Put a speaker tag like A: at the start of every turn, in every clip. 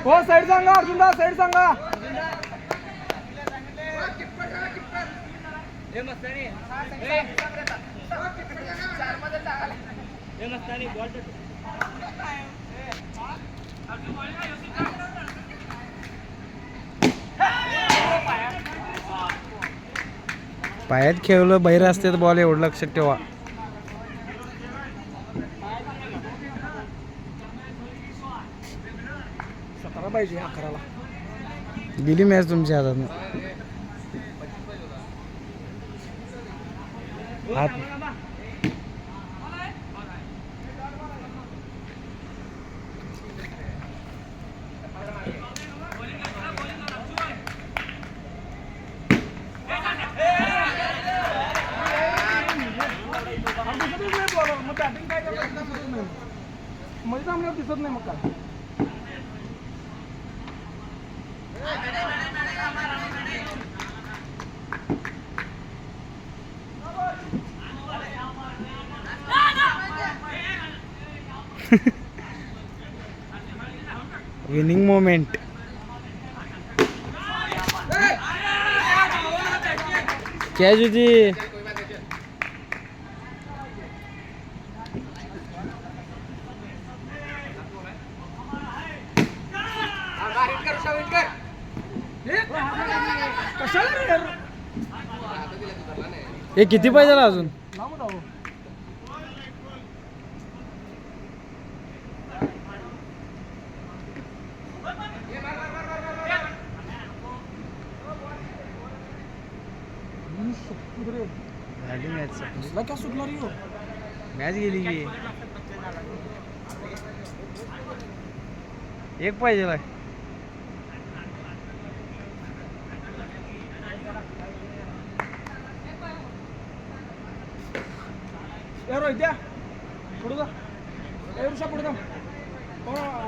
A: हो साईड सांगा अर्जुन दा साईड सांगा
B: पायात खेळलं बाहेर असते तर बॉल एवढं लक्षात ठेवा.
A: पाहिजे 11ला
B: गेली मॅच तुमच्या हातात. हात
A: मग बॅटिंग काय मध्ये दिसत नाही मग काय.
B: Winning moment. कॅच होती. हे किती पाहिजे अजून. झाली मॅच.
A: क्या सुटणार
B: मॅच गेली की एक पाहिजे.
A: रोहित द्या पुढे जा. ऋषा पुढे जा.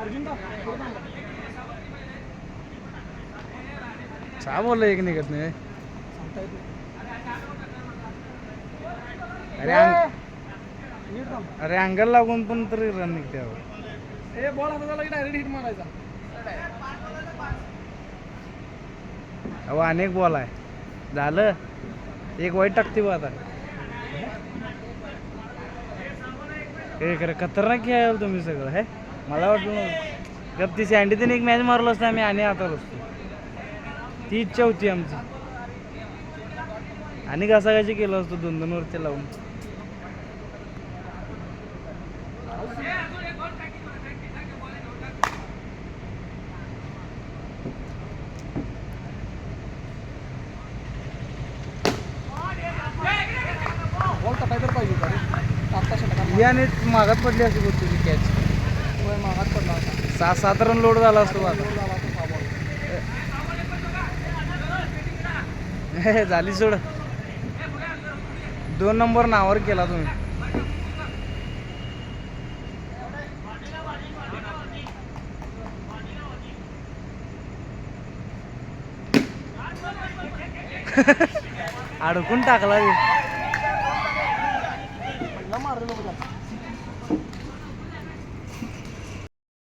A: अर्जुन दा पुढे जा.
B: चा बोललं एक निघत नाही.
A: सांगता येत नाही.
B: अरे अंगल लागून पण तरी रन निघते.
A: ए बॉल हातात आला की डायरेक्ट हिट मारायचा.
B: अहो अनेक बॉल आहे. झालं एक वाईट टाकते बा आता. हे खरं खतरनाक खेळाल तुम्ही सगळं. हे मला वाटलं गप ती सँडीतून एक मॅच मारलो असतो आम्ही आणि आता असतो. ती इच्छा होती आमची. आणि घासाघाशी केलं असतो 2-2 वरती लावून.
A: बॉल टाकायला पाहिजे होता रे.
B: याने मागात पडली असती बघ तुझी कॅच.
A: मागात पडला होता.
B: 6-7 रन लोड झाला असतो आता. झाली सोड. 2 नंबर नावावर केला तुम्ही. अडकून टाकला.
A: मारलेलं